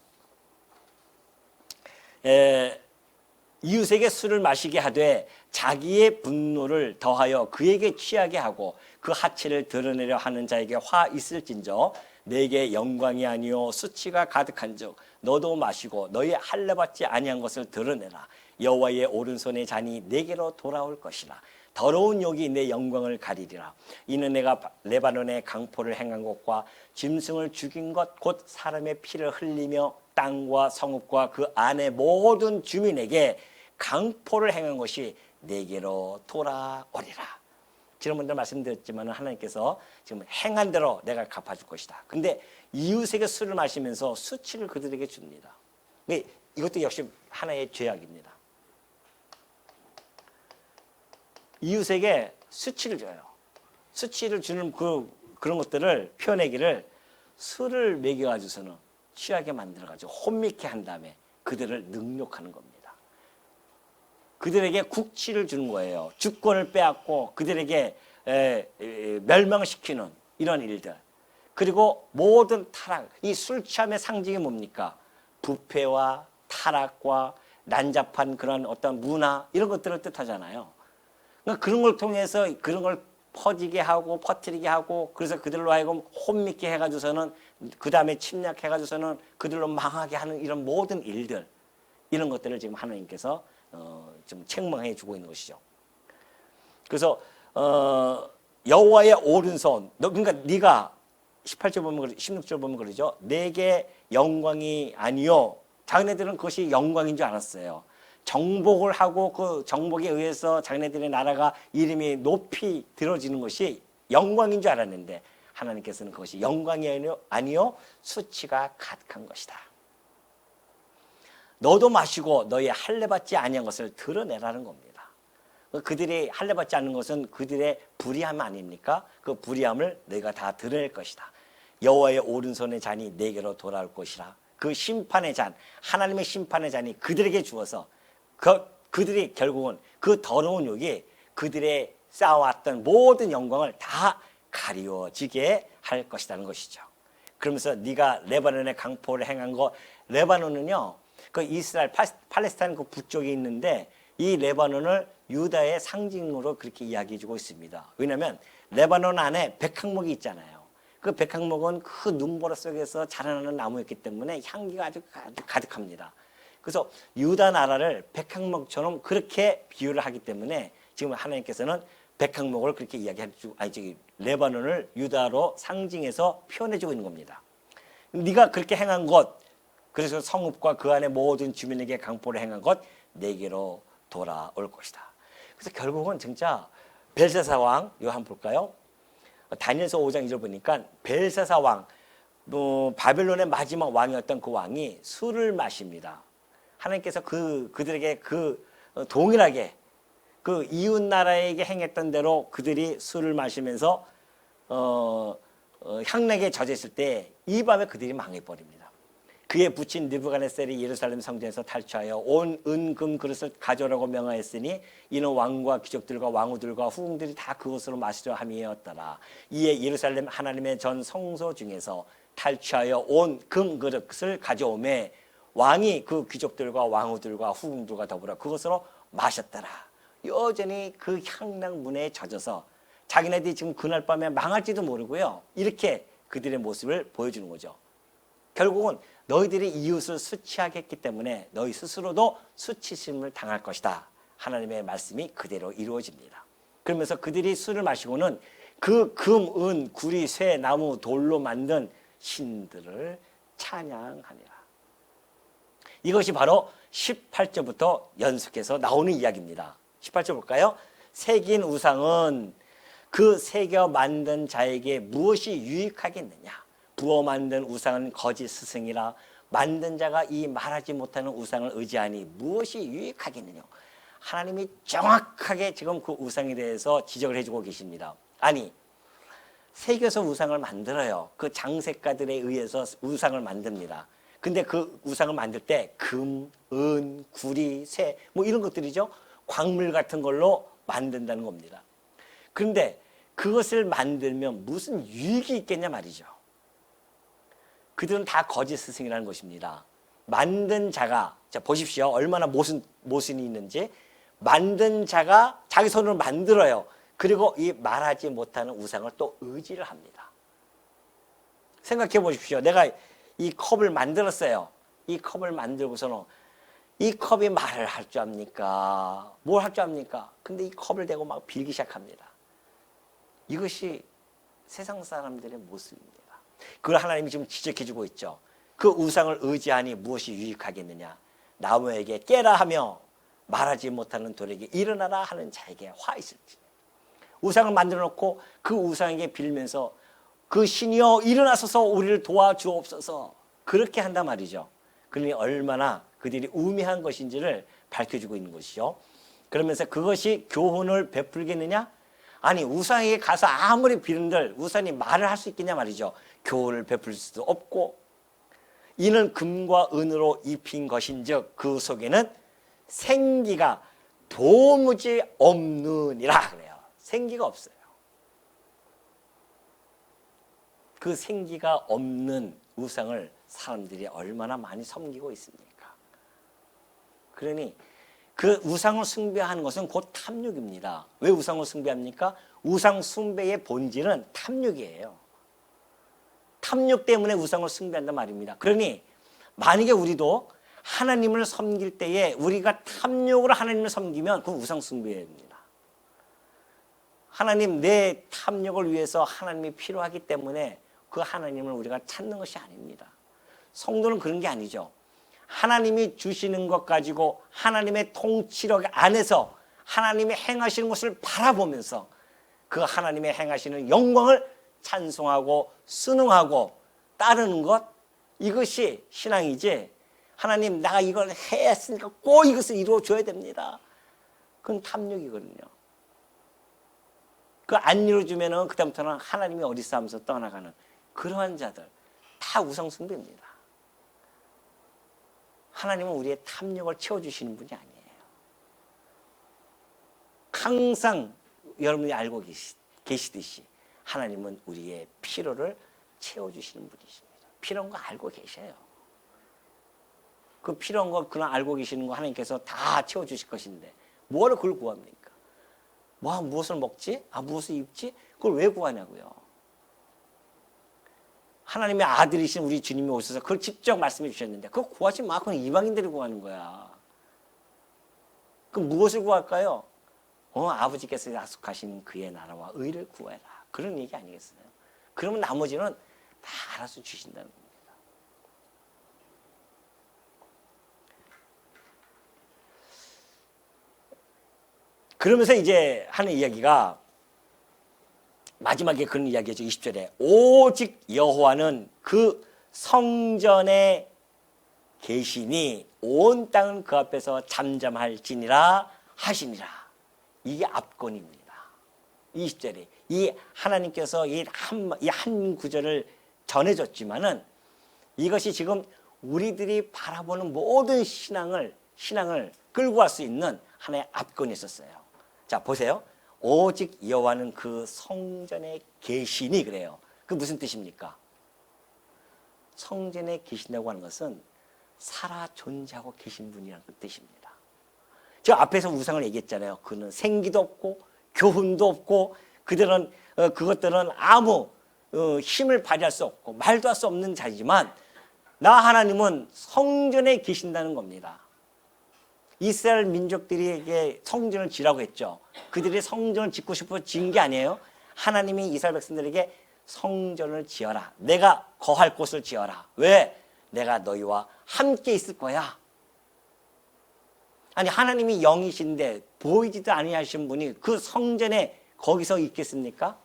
이웃에게 술을 마시게 하되 자기의 분노를 더하여 그에게 취하게 하고 그 하체를 드러내려 하는 자에게 화 있을진저 내게 영광이 아니요 수치가 가득한즉 너도 마시고 너희 할례받지 아니한 것을 드러내라. 여호와의 오른손의 잔이 내게로 돌아올 것이라. 더러운 욕이 내 영광을 가리리라. 이는 내가 레바논의 강포를 행한 것과 짐승을 죽인 것 곧 사람의 피를 흘리며 땅과 성읍과 그 안의 모든 주민에게 강포를 행한 것이 내게로 돌아오리라. 지난번에 말씀드렸지만 하나님께서 지금 행한 대로 내가 갚아줄 것이다. 근데 이웃에게 술을 마시면서 수치를 그들에게 줍니다. 이것도 역시 하나의 죄악입니다. 이웃에게 수치를 줘요. 수치를 주는 그런 것들을 표현하기를 술을 먹여가지고서는 취하게 만들어가지고 혼미케 한 다음에 그들을 능욕하는 겁니다. 그들에게 국치를 주는 거예요. 주권을 빼앗고 그들에게 멸망시키는 이런 일들. 그리고 모든 타락, 이 술 취함의 상징이 뭡니까? 부패와 타락과 난잡한 그런 어떤 문화 이런 것들을 뜻하잖아요. 그러니까 그런 걸 통해서 그런 걸 퍼지게 하고 퍼뜨리게 하고 그래서 그들로 하여금 혼미케 해가지고서는 그 다음에 침략해가지고서는 그들로 망하게 하는 이런 모든 일들 이런 것들을 지금 하나님께서 좀 책망해 주고 있는 것이죠. 그래서 여호와의 오른손 그러니까 네가 18절 보면 16절 보면 그러죠. 내게 영광이 아니요. 자기네들은 그것이 영광인 줄 알았어요. 정복을 하고 그 정복에 의해서 자기네들의 나라가 이름이 높이 들어지는 것이 영광인 줄 알았는데 하나님께서는 그것이 영광이 아니요 수치가 가득한 것이다. 너도 마시고 너의 할례받지 아니한 것을 드러내라는 겁니다. 그들이 할례받지 않는 것은 그들의 불의함 아닙니까? 그 불의함을 너희가 다 드러낼 것이다. 여호와의 오른손의 잔이 내게로 돌아올 것이라. 그 심판의 잔, 하나님의 심판의 잔이 그들에게 주어서 그들이 결국은 그 더러운 욕이 그들의 쌓아왔던 모든 영광을 다 가리워지게 할 것이라는 것이죠. 그러면서 네가 레바논의 강포를 행한 거, 레바논은요, 그 이스라엘 팔레스타인 그 북쪽에 있는데 이 레바논을 유다의 상징으로 그렇게 이야기해주고 있습니다. 왜냐하면 레바논 안에 백향목이 있잖아요. 그 백향목은 그 눈보라 속에서 자라나는 나무였기 때문에 향기가 아주 가득합니다. 그래서 유다 나라를 백향목처럼 그렇게 비유를 하기 때문에 지금 하나님께서는 백향목을 그렇게 이야기해주고, 레바논을 유다로 상징해서 표현해주고 있는 겁니다. 네가 그렇게 행한 것, 그래서 성읍과 그 안에 모든 주민에게 강포를 행한 것, 내게로 돌아올 것이다. 그래서 결국은 진짜 벨사사 왕, 이거 한번 볼까요? 다니엘서 5장 2절 보니까 벨사사 왕, 바벨론의 마지막 왕이었던 그 왕이 술을 마십니다. 하나님께서 그들에게 동일하게 그 이웃 나라에게 행했던 대로 그들이 술을 마시면서 향락에 젖었을 때 이 밤에 그들이 망해버립니다. 그에 붙인 느부갓네살이 예루살렘 성전에서 탈취하여 온 은금 그릇을 가져오라고 명하였으니 이는 왕과 귀족들과 왕후들과 후궁들이 다 그것으로 마시려 함이었더라. 이에 예루살렘 하나님의 전 성소 중에서 탈취하여 온 금 그릇을 가져오매 왕이 그 귀족들과 왕후들과 후궁들과 더불어 그것으로 마셨더라. 여전히 그 향락문에 젖어서 자기네들이 지금 그날 밤에 망할지도 모르고요. 이렇게 그들의 모습을 보여주는 거죠. 결국은 너희들이 이웃을 수치하게 했기 때문에 너희 스스로도 수치심을 당할 것이다. 하나님의 말씀이 그대로 이루어집니다. 그러면서 그들이 술을 마시고는 그 금, 은, 구리, 쇠, 나무, 돌로 만든 신들을 찬양하니라. 이것이 바로 18절부터 연속해서 나오는 이야기입니다. 18절 볼까요? 새긴 우상은 그 새겨 만든 자에게 무엇이 유익하겠느냐? 부어 만든 우상은 거짓 스승이라 만든 자가 이 말하지 못하는 우상을 의지하니 무엇이 유익하겠느냐? 하나님이 정확하게 지금 그 우상에 대해서 지적을 해주고 계십니다. 아니, 새겨서 우상을 만들어요. 그 장색가들에 의해서 우상을 만듭니다. 근데 그 우상을 만들 때 금, 은, 구리, 쇠 뭐 이런 것들이죠. 광물 같은 걸로 만든다는 겁니다. 그런데 그것을 만들면 무슨 유익이 있겠냐 말이죠. 그들은 다 거짓 스승이라는 것입니다. 만든 자가, 자 보십시오. 얼마나 모순이 있는지. 만든 자가 자기 손으로 만들어요. 그리고 이 말하지 못하는 우상을 또 의지를 합니다. 생각해 보십시오. 내가 이 컵을 만들었어요. 이 컵을 만들고서는 이 컵이 말을 할 줄 압니까? 뭘 할 줄 압니까? 근데 이 컵을 대고 막 빌기 시작합니다. 이것이 세상 사람들의 모습입니다. 그걸 하나님이 지금 지적해주고 있죠. 그 우상을 의지하니 무엇이 유익하겠느냐? 나무에게 깨라 하며 말하지 못하는 돌에게 일어나라 하는 자에게 화 있을지. 우상을 만들어 놓고 그 우상에게 빌면서 그 신이여 일어나소서 우리를 도와주옵소서 그렇게 한단 말이죠. 그러니 얼마나 그들이 우매한 것인지를 밝혀주고 있는 것이죠. 그러면서 그것이 교훈을 베풀겠느냐? 아니 우상에게 가서 아무리 비는들 우상이 말을 할 수 있겠냐 말이죠. 교훈을 베풀 수도 없고 이는 금과 은으로 입힌 것인즉 그 속에는 생기가 도무지 없느니라 그래요. 생기가 없어요. 그 생기가 없는 우상을 사람들이 얼마나 많이 섬기고 있습니까? 그러니 그 우상을 숭배하는 것은 곧 탐욕입니다. 왜 우상을 숭배합니까? 우상 숭배의 본질은 탐욕이에요. 탐욕 때문에 우상을 숭배한단 말입니다. 그러니 만약에 우리도 하나님을 섬길 때에 우리가 탐욕으로 하나님을 섬기면 그건 우상 숭배입니다. 하나님 내 탐욕을 위해서 하나님이 필요하기 때문에 그 하나님을 우리가 찾는 것이 아닙니다. 성도는 그런 게 아니죠. 하나님이 주시는 것 가지고 하나님의 통치력 안에서 하나님이 행하시는 것을 바라보면서 그 하나님의 행하시는 영광을 찬송하고 순응하고 따르는 것, 이것이 신앙이지. 하나님 내가 이걸 해야 했으니까 꼭 이것을 이루어줘야 됩니다. 그건 탐욕이거든요. 그 안 이루어주면은 그다음부터는 하나님이 어디서 하면서 떠나가는 그러한 자들 다 우상 숭배입니다. 하나님은 우리의 탐욕을 채워주시는 분이 아니에요. 항상 여러분이 알고 계시듯이 하나님은 우리의 필요를 채워주시는 분이십니다. 필요한 거 알고 계셔요. 그 필요한 거 그냥 알고 계시는 거 하나님께서 다 채워주실 것인데 뭐를 그걸 구합니까? 무엇을 먹지? 무엇을 입지? 그걸 왜 구하냐고요. 하나님의 아들이신 우리 주님이 오셔서 그걸 직접 말씀해 주셨는데 그거 구하지 마. 그건 이방인들이 구하는 거야. 그럼 무엇을 구할까요? 아버지께서 약속하신 그의 나라와 의를 구해라. 그런 얘기 아니겠어요? 그러면 나머지는 다 알아서 주신다는 겁니다. 그러면서 이제 하는 이야기가 마지막에 그런 이야기죠. 20절에 오직 여호와는 그 성전에 계시니 온 땅은 그 앞에서 잠잠할지니라 하시니라. 이게 압권입니다. 20절에 이 하나님께서 이 한 구절을 전해줬지만은 이것이 지금 우리들이 바라보는 모든 신앙을 끌고 갈 수 있는 하나의 압권이 있었어요. 자, 보세요. 오직 여호와는 그 성전에 계시니 그래요. 그 무슨 뜻입니까? 성전에 계신다고 하는 것은 살아 존재하고 계신 분이라는 뜻입니다. 저 앞에서 우상을 얘기했잖아요. 그는 생기도 없고 교훈도 없고 그것들은 아무 힘을 발휘할 수 없고 말도 할 수 없는 자이지만 나 하나님은 성전에 계신다는 겁니다. 이스라엘 민족들에게 성전을 지라고 했죠. 그들이 성전을 짓고 싶어 지은 게 아니에요. 하나님이 이스라엘 백성들에게 성전을 지어라. 내가 거할 곳을 지어라. 왜? 내가 너희와 함께 있을 거야. 아니 하나님이 영이신데 보이지도 아니하신 분이 그 성전에 거기서 있겠습니까?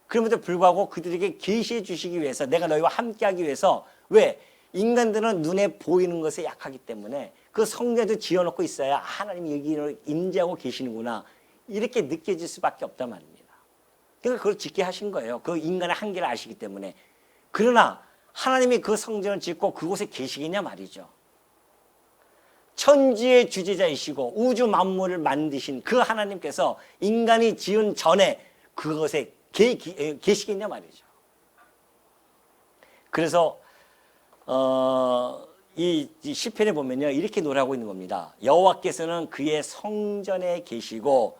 그럼에도 불구하고 그들에게 계시해 주시기 위해서 내가 너희와 함께하기 위해서 왜? 인간들은 눈에 보이는 것에 약하기 때문에 그 성전도 지어놓고 있어야 하나님이 여기를 임재하고 계시는구나 이렇게 느껴질 수밖에 없단 말입니다. 그러니까 그걸 짓게 하신 거예요. 그 인간의 한계를 아시기 때문에. 그러나 하나님이 그 성전을 짓고 그곳에 계시겠냐 말이죠. 천지의 주재자이시고 우주 만물을 만드신 그 하나님께서 인간이 지은 전에 그것에 계시겠냐 말이죠. 그래서 이 시편에 보면요 이렇게 노래하고 있는 겁니다. 여호와께서는 그의 성전에 계시고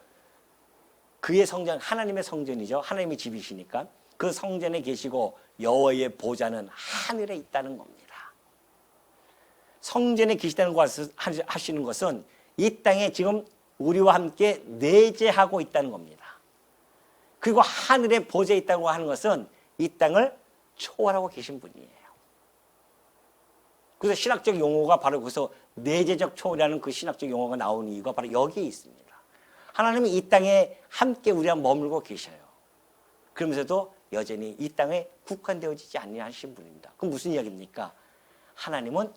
그의 성전 하나님의 성전이죠. 하나님의 집이시니까 그 성전에 계시고 여호와의 보좌는 하늘에 있다는 겁니다. 성전에 계시다는 것을 하시는 것은 이 땅에 지금 우리와 함께 내재하고 있다는 겁니다. 그리고 하늘에 보좌에 있다고 하는 것은 이 땅을 초월하고 계신 분이에요. 그래서 신학적 용어가 바로 거기서 내재적 초월이라는 그 신학적 용어가 나오는 이유가 바로 여기에 있습니다. 하나님이 이 땅에 함께 우리와 머물고 계셔요. 그러면서도 여전히 이 땅에 국한되어지지 아니하신 분입니다. 그럼 무슨 이야기입니까? 하나님은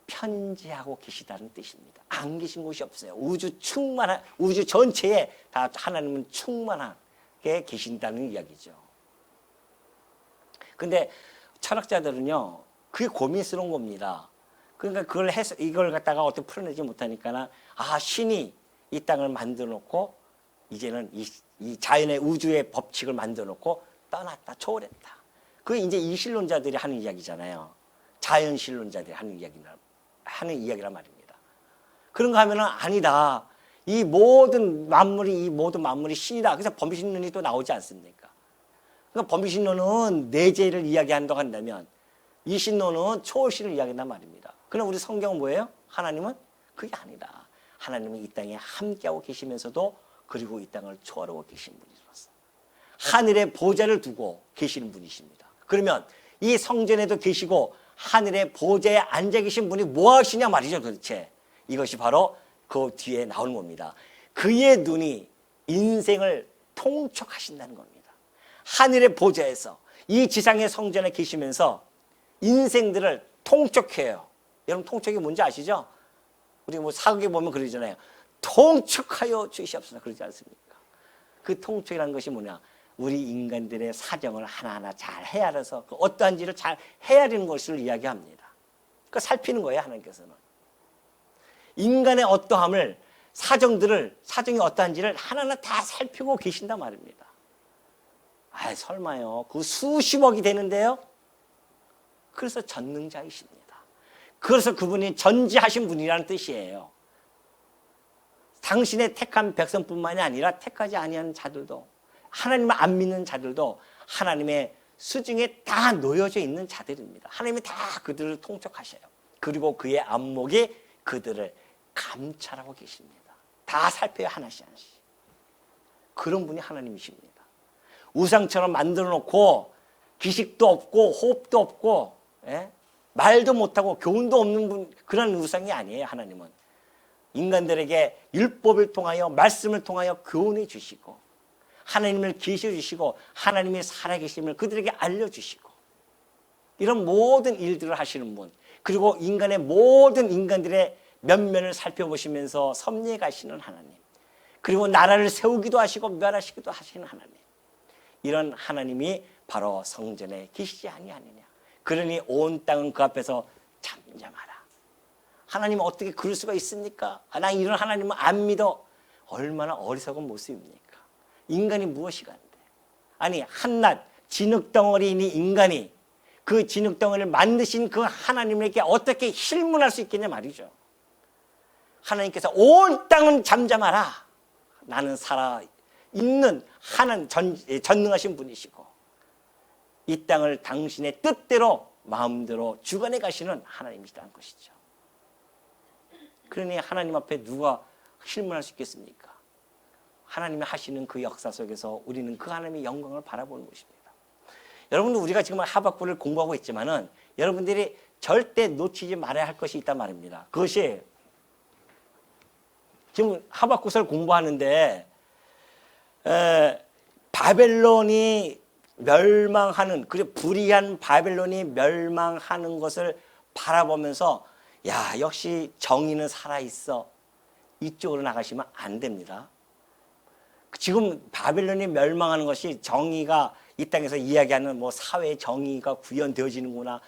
편재하고 계시다는 뜻입니다. 안 계신 곳이 없어요. 우주 전체에 다 하나님은 충만하게 계신다는 이야기죠. 근데 철학자들은요, 그게 고민스러운 겁니다. 그러니까 이걸 갖다가 어떻게 풀어내지 못하니까, 신이 이 땅을 만들어 놓고, 이제는 이 자연의 우주의 법칙을 만들어 놓고 떠났다, 초월했다. 그게 이제 이신론자들이 하는 이야기잖아요. 자연신론자들이 하는 이야기란 말입니다. 그런가 하면은 아니다. 이 모든 만물이 신이다. 그래서 범신론이 또 나오지 않습니까? 그러니까 범신론은 내재를 이야기한다고 한다면 이신론은 초월신을 이야기한단 말입니다. 그럼 우리 성경은 뭐예요? 하나님은 그게 아니다. 하나님은 이 땅에 함께하고 계시면서도 그리고 이 땅을 초월하고 계신 분이로서 하늘에 보좌를 두고 계시는 분이십니다. 그러면 이 성전에도 계시고 하늘의 보좌에 앉아 계신 분이 뭐 하시냐 말이죠, 도대체. 이것이 바로 그 뒤에 나오는 겁니다. 그의 눈이 인생을 통촉하신다는 겁니다. 하늘의 보좌에서 이 지상의 성전에 계시면서 인생들을 통촉해요. 여러분 통촉이 뭔지 아시죠? 우리 뭐 사극에 보면 그러잖아요. 통촉하여 주시옵소서 그러지 않습니까? 그 통촉이라는 것이 뭐냐? 우리 인간들의 사정을 하나하나 잘 헤아려서 그 어떠한지를 잘 헤아리는 것을 이야기합니다. 그러니까 살피는 거예요, 하나님께서는. 인간의 어떠함을, 사정이 어떠한지를 하나하나 다 살피고 계신단 말입니다. 설마요. 그 수십억이 되는데요. 그래서 전능자이십니다. 그래서 그분이 전지하신 분이라는 뜻이에요. 당신의 택한 백성뿐만이 아니라 택하지 아니하는 자들도 하나님을 안 믿는 자들도 하나님의 수중에 다 놓여져 있는 자들입니다. 하나님이 다 그들을 통촉하셔요. 그리고 그의 안목이 그들을 감찰하고 계십니다. 다 살펴요, 하나씩 하나씩. 그런 분이 하나님이십니다. 우상처럼 만들어 놓고 기식도 없고 호흡도 없고 말도 못하고 교훈도 없는 분, 그런 우상이 아니에요. 하나님은 인간들에게 율법을 통하여 말씀을 통하여 교훈해 주시고 하나님을 계시해 주시고 하나님이 살아계심을 그들에게 알려주시고 이런 모든 일들을 하시는 분, 그리고 인간의 모든 인간들의 면면을 살펴보시면서 섭리해 가시는 하나님, 그리고 나라를 세우기도 하시고 멸하시기도 하시는 하나님, 이런 하나님이 바로 성전에 계시지 아니하느냐. 그러니 온 땅은 그 앞에서 잠잠하라. 하나님은 어떻게 그럴 수가 있습니까? 나 이런 하나님은 안 믿어. 얼마나 어리석은 모습입니까? 인간이 무엇이 간대? 아니 한낱 진흙덩어리인 이 인간이 그 진흙덩어리를 만드신 그 하나님에게 어떻게 힐문할 수 있겠냐 말이죠. 하나님께서 온 땅은 잠잠하라. 나는 살아있는 하나님, 전능하신 분이시고 이 땅을 당신의 뜻대로 마음대로 주관해 가시는 하나님이시라는 것이죠. 그러니 하나님 앞에 누가 실문할 수 있겠습니까? 하나님이 하시는 그 역사 속에서 우리는 그 하나님의 영광을 바라보는 것입니다. 여러분들 우리가 지금 하박국을 공부하고 있지만은 여러분들이 절대 놓치지 말아야 할 것이 있단 말입니다. 그것이 지금 하박국을 공부하는데 바벨론이 멸망하는, 그리고 불의한 바벨론이 멸망하는 것을 바라보면서 야, 역시 정의는 살아있어. 이쪽으로 나가시면 안 됩니다. 지금 바벨론이 멸망하는 것이 정의가 이 땅에서 이야기하는 뭐 사회 정의가 구현되어지는구나,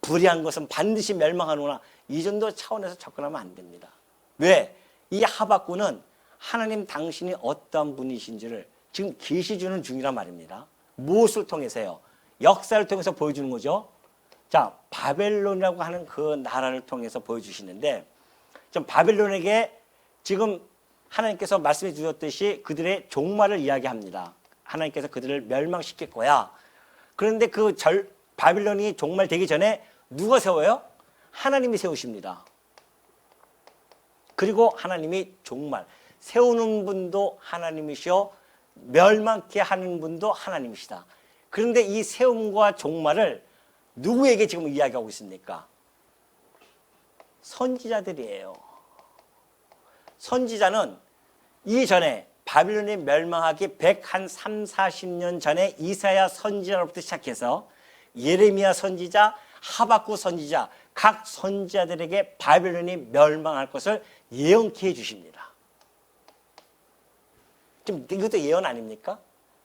불의한 것은 반드시 멸망하는구나, 이 정도 차원에서 접근하면 안 됩니다. 왜? 이 하박국은 하나님 당신이 어떤 분이신지를 지금 계시 주는 중이란 말입니다. 무엇을 통해서요? 역사를 통해서 보여주는 거죠. 자, 바벨론이라고 하는 그 나라를 통해서 보여주시는데, 좀 바벨론에게 지금 하나님께서 말씀해 주셨듯이 그들의 종말을 이야기합니다. 하나님께서 그들을 멸망시킬 거야. 그런데 그 바벨론이 종말되기 전에 누가 세워요? 하나님이 세우십니다. 그리고 하나님이 종말, 세우는 분도 하나님이시오, 멸망케 하는 분도 하나님이시다. 그런데 이 세움과 종말을 누구에게 지금 이야기하고 있습니까? 선지자들이에요. 선지자는 이전에 바빌론이 멸망하기 130-40년 전에 이사야 선지자로부터 시작해서 예레미야 선지자, 하박국 선지자, 각 선지자들에게 바빌론이 멸망할 것을 예언케 해주십니다. 지금 이것도 예언 아닙니까?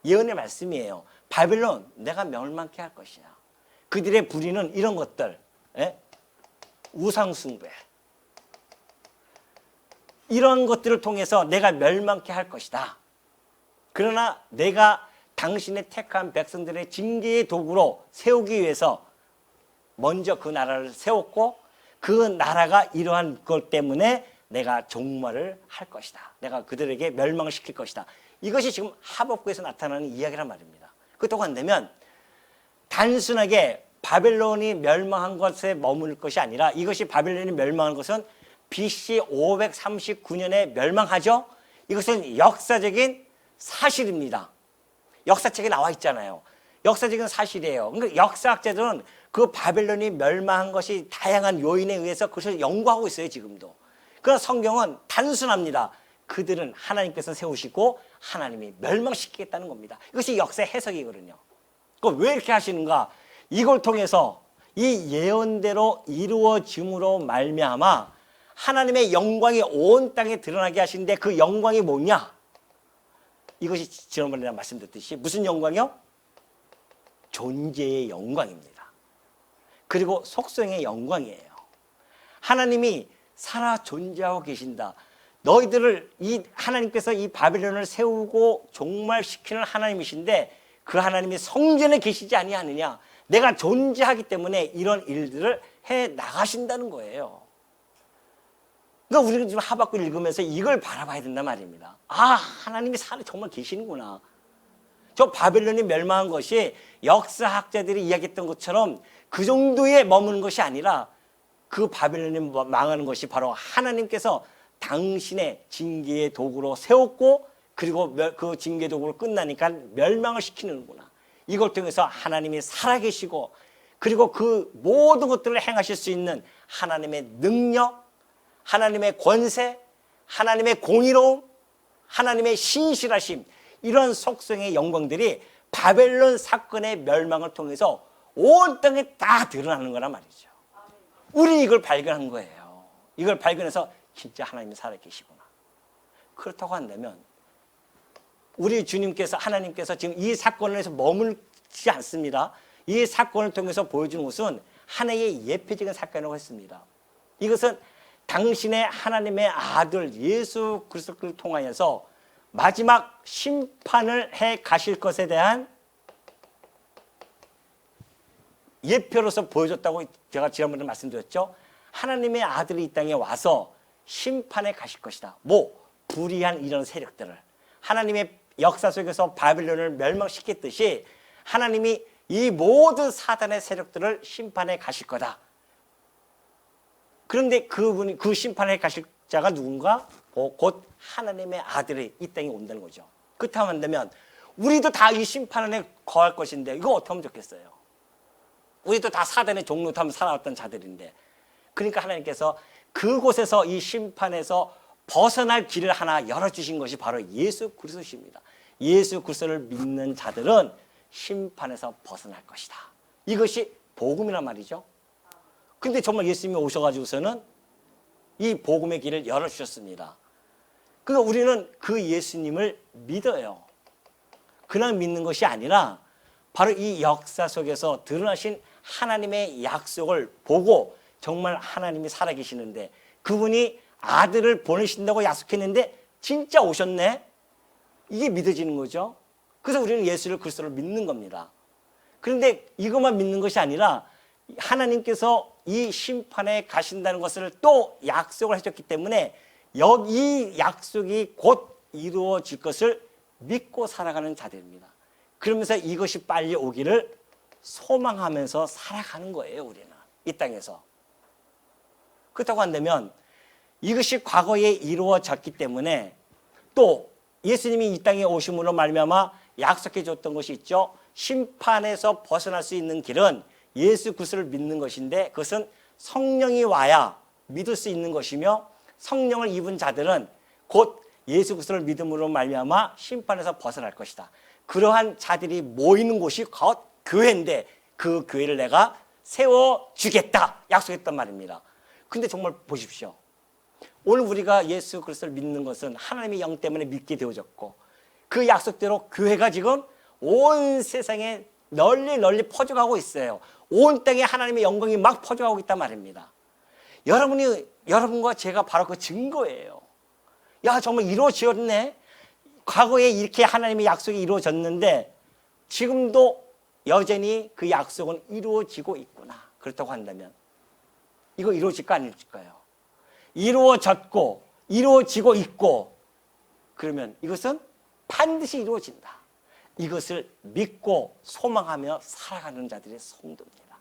예언의 말씀이에요. 바빌론 내가 멸망케 할 것이야. 그들의 불의는 이런 것들, 우상숭배, 이런 것들을 통해서 내가 멸망케 할 것이다. 그러나 내가 당신의 택한 백성들의 징계의 도구로 세우기 위해서 먼저 그 나라를 세웠고, 그 나라가 이러한 것 때문에 내가 종말을 할 것이다. 내가 그들에게 멸망을 시킬 것이다. 이것이 지금 하박국에서 나타나는 이야기란 말입니다. 그렇다고 한다면 단순하게 바벨론이 멸망한 것에 머무를 것이 아니라, 이것이 바벨론이 멸망한 것은 BC 539년에 멸망하죠. 이것은 역사적인 사실입니다. 역사책에 나와 있잖아요. 역사적인 사실이에요. 그러니까 역사학자들은 그 바벨론이 멸망한 것이 다양한 요인에 의해서 그것을 연구하고 있어요, 지금도. 그러나 성경은 단순합니다. 그들은 하나님께서 세우시고 하나님이 멸망시키겠다는 겁니다. 이것이 역사의 해석이거든요. 그럼 왜 이렇게 하시는가? 이걸 통해서 이 예언대로 이루어짐으로 말미암아 하나님의 영광이 온 땅에 드러나게 하시는데, 그 영광이 뭐냐? 이것이 지난번에 내가 말씀드렸듯이 무슨 영광이요? 존재의 영광입니다. 그리고 속성의 영광이에요. 하나님이 살아 존재하고 계신다. 너희들을 하나님께서 이 바벨론을 세우고 종말시키는 하나님이신데 그 하나님이 성전에 계시지 아니하느냐. 내가 존재하기 때문에 이런 일들을 해 나가신다는 거예요. 그러니까 우리는 지금 하박국 읽으면서 이걸 바라봐야 된단 말입니다. 아, 하나님이 정말 계시는구나. 저 바벨론이 멸망한 것이 역사학자들이 이야기했던 것처럼 그 정도에 머무는 것이 아니라, 그 바벨론이 망하는 것이 바로 하나님께서 당신의 징계의 도구로 세웠고, 그리고 그 징계 도구로 끝나니까 멸망을 시키는구나. 이걸 통해서 하나님이 살아계시고, 그리고 그 모든 것들을 행하실 수 있는 하나님의 능력, 하나님의 권세, 하나님의 공의로움, 하나님의 신실하심, 이런 속성의 영광들이 바벨론 사건의 멸망을 통해서 온 땅에 다 드러나는 거란 말이죠. 우리 이걸 발견한 거예요. 이걸 발견해서 진짜 하나님이 살아계시구나. 그렇다고 한다면 우리 주님께서, 하나님께서 지금 이 사건을 해서 머물지 않습니다. 이 사건을 통해서 보여주는 것은 하나의 예표적인 사건이라고 했습니다. 이것은 당신의 하나님의 아들 예수 그리스도를 통하여서 마지막 심판을 해 가실 것에 대한 예표로서 보여줬다고 제가 지난번에 말씀드렸죠. 하나님의 아들이 이 땅에 와서 심판에 가실 것이다. 불의한 이런 세력들을 하나님의 역사 속에서 바빌론을 멸망시켰듯이 하나님이 이 모든 사단의 세력들을 심판에 가실 거다. 그런데 그분이 그 심판에 가실 자가 누군가? 곧 하나님의 아들이 이 땅에 온다는 거죠. 그렇다고 한다면 우리도 다 이 심판 안에 거할 것인데 이거 어떻게 하면 좋겠어요? 우리도 다 사단의 종로 타면 살아왔던 자들인데, 그러니까 하나님께서 그곳에서 이 심판에서 벗어날 길을 하나 열어주신 것이 바로 예수 그리스도십니다. 예수 그리스도를 믿는 자들은 심판에서 벗어날 것이다. 이것이 복음이란 말이죠. 근데 정말 예수님이 오셔가지고서는 이 복음의 길을 열어주셨습니다. 그러니까 우리는 그 예수님을 믿어요. 그냥 믿는 것이 아니라 바로 이 역사 속에서 드러나신 하나님의 약속을 보고 정말 하나님이 살아계시는데 그분이 아들을 보내신다고 약속했는데 진짜 오셨네? 이게 믿어지는 거죠. 그래서 우리는 예수를 그리스도를 믿는 겁니다. 그런데 이것만 믿는 것이 아니라 하나님께서 이 심판에 가신다는 것을 또 약속을 해줬기 때문에 이 약속이 곧 이루어질 것을 믿고 살아가는 자들입니다. 그러면서 이것이 빨리 오기를 소망하면서 살아가는 거예요, 우리는. 이 땅에서. 그렇다고 한다면 이것이 과거에 이루어졌기 때문에 또 예수님이 이 땅에 오심으로 말미암아 약속해 줬던 것이 있죠. 심판에서 벗어날 수 있는 길은 예수 그리스도를 믿는 것인데 그것은 성령이 와야 믿을 수 있는 것이며 성령을 입은 자들은 곧 예수 그리스도를 믿음으로 말미암아 심판에서 벗어날 것이다. 그러한 자들이 모이는 곳이 곧 교회인데 그 교회를 내가 세워주겠다 약속했단 말입니다. 근데 정말 보십시오. 오늘 우리가 예수 그리스도를 믿는 것은 하나님의 영 때문에 믿게 되어졌고 그 약속대로 교회가 지금 온 세상에 널리 퍼져가고 있어요. 온 땅에 하나님의 영광이 막 퍼져가고 있단 말입니다. 여러분과 제가 바로 그 증거예요. 야, 정말 이루어졌네. 과거에 이렇게 하나님의 약속이 이루어졌는데 지금도 여전히 그 약속은 이루어지고 있구나. 그렇다고 한다면 이거 이루어질까 안 이루어질까요? 이루어졌고 이루어지고 있고 그러면 이것은 반드시 이루어진다. 이것을 믿고 소망하며 살아가는 자들의 성도입니다.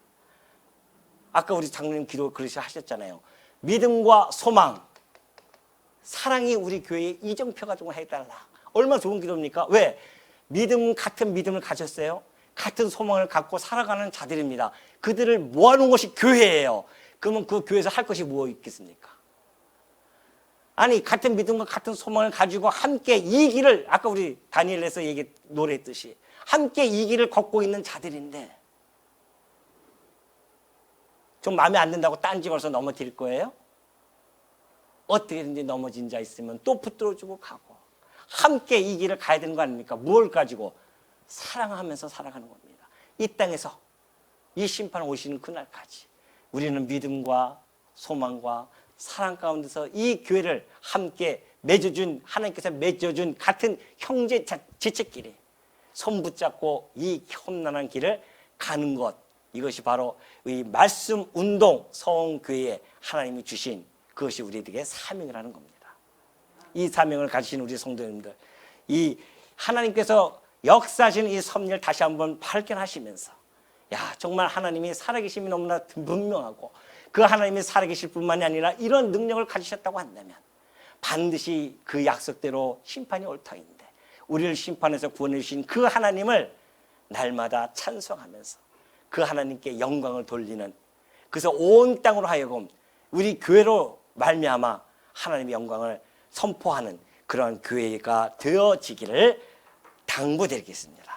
아까 우리 장로님 기도 그러시 하셨잖아요. 믿음과 소망, 사랑이 우리 교회의 이정표가 좀 해달라. 얼마나 좋은 기도입니까? 왜? 같은 믿음을 가졌어요. 같은 소망을 갖고 살아가는 자들입니다. 그들을 모아놓은 것이 교회예요. 그러면 그 교회에서 할 것이 뭐 있겠습니까? 아니, 같은 믿음과 같은 소망을 가지고 함께 이 길을, 아까 우리 다니엘에서 노래했듯이 함께 이 길을 걷고 있는 자들인데 좀 마음에 안 든다고 딴지 걸어서 넘어뜨릴 거예요? 어떻게든지 넘어진 자 있으면 또 붙들어주고 가고 함께 이 길을 가야 되는 거 아닙니까? 무엇을 가지고? 사랑하면서 살아가는 겁니다. 이 땅에서 이 심판 오시는 그날까지 우리는 믿음과 소망과 사랑 가운데서 이 교회를 함께 맺어준, 하나님께서 맺어준 같은 형제 지체끼리 손 붙잡고 이 험난한 길을 가는 것, 이것이 바로 이 말씀 운동 서원교회에 하나님이 주신 그것이 우리에게 사명을 하는 겁니다. 이 사명을 가지신 우리 성도님들, 이 하나님께서 역사하신 이 섭리를 다시 한번 발견하시면서 야, 정말 하나님이 살아계심이 너무나 분명하고 그 하나님이 살아계실 뿐만이 아니라 이런 능력을 가지셨다고 한다면 반드시 그 약속대로 심판이 올 터인데 우리를 심판에서 구원해 주신 그 하나님을 날마다 찬송하면서 그 하나님께 영광을 돌리는, 그래서 온 땅으로 하여금 우리 교회로 말미암아 하나님의 영광을 선포하는 그런 교회가 되어지기를 당부드리겠습니다.